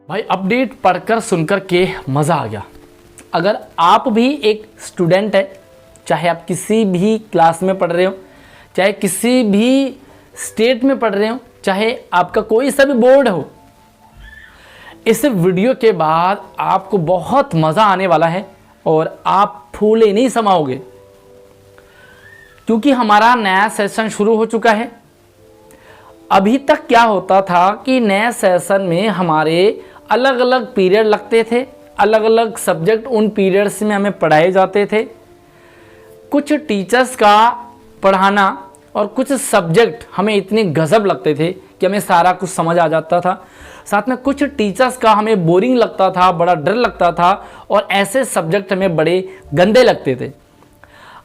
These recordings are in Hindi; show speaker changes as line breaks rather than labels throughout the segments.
भाई अपडेट पढ़कर सुनकर के मज़ा आ गया। अगर आप भी एक स्टूडेंट है, चाहे आप किसी भी क्लास में पढ़ रहे हो, चाहे किसी भी स्टेट में पढ़ रहे हो, चाहे आपका कोई सा भी बोर्ड हो, इस वीडियो के बाद आपको बहुत मज़ा आने वाला है और आप फूले नहीं समाओगे, क्योंकि हमारा नया सेशन शुरू हो चुका है। अभी तक क्या होता था कि नए सेशन में हमारे अलग अलग पीरियड लगते थे, अलग अलग सब्जेक्ट उन पीरियड्स में हमें पढ़ाए जाते थे। कुछ टीचर्स का पढ़ाना और कुछ सब्जेक्ट हमें इतने गजब लगते थे कि हमें सारा कुछ समझ आ जाता था। साथ में कुछ टीचर्स का हमें बोरिंग लगता था, बड़ा डर लगता था और ऐसे सब्जेक्ट हमें बड़े गंदे लगते थे।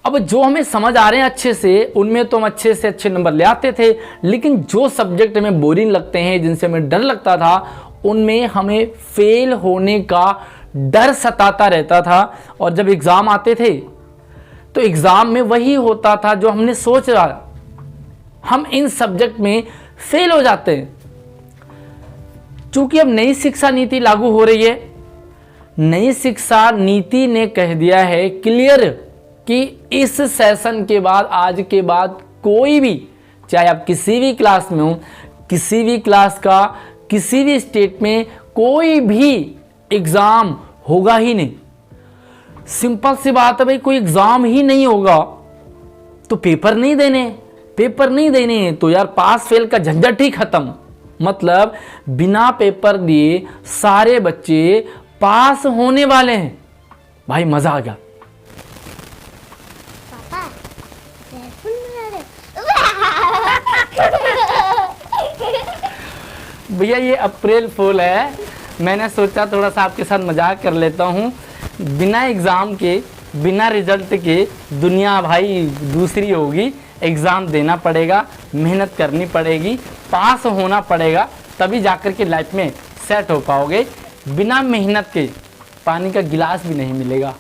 अब जो हमें समझ आ रहे हैं अच्छे से, उनमें तो हम अच्छे से अच्छे नंबर ले आते थे, लेकिन जो सब्जेक्ट हमें बोरिंग लगते हैं, जिनसे हमें डर लगता था, उनमें हमें फेल होने का डर सताता रहता था। और जब एग्ज़ाम आते थे तो एग्ज़ाम में वही होता था जो हमने सोच रहा, हम इन सब्जेक्ट में फेल हो जाते हैं। चूंकि अब नई शिक्षा नीति लागू हो रही है, नई शिक्षा नीति ने कह दिया है क्लियर कि इस सेशन के बाद, आज के बाद कोई भी, चाहे आप किसी भी क्लास में हो, किसी भी क्लास का किसी भी स्टेट में कोई भी एग्ज़ाम होगा ही नहीं। सिंपल सी बात है भाई, कोई एग्ज़ाम ही नहीं होगा तो पेपर नहीं देने तो यार पास फेल का झंझट ही खत्म। मतलब बिना पेपर दिए सारे बच्चे पास होने वाले हैं। भाई मज़ा आ गया। भैया ये अप्रैल फूल है, मैंने सोचा थोड़ा सा आपके साथ मजाक कर लेता हूँ। बिना एग्ज़ाम के, बिना रिजल्ट के दुनिया भाई दूसरी होगी। एग्ज़ाम देना पड़ेगा, मेहनत करनी पड़ेगी, पास होना पड़ेगा, तभी जाकर के लाइफ में सेट हो पाओगे। बिना मेहनत के पानी का गिलास भी नहीं मिलेगा।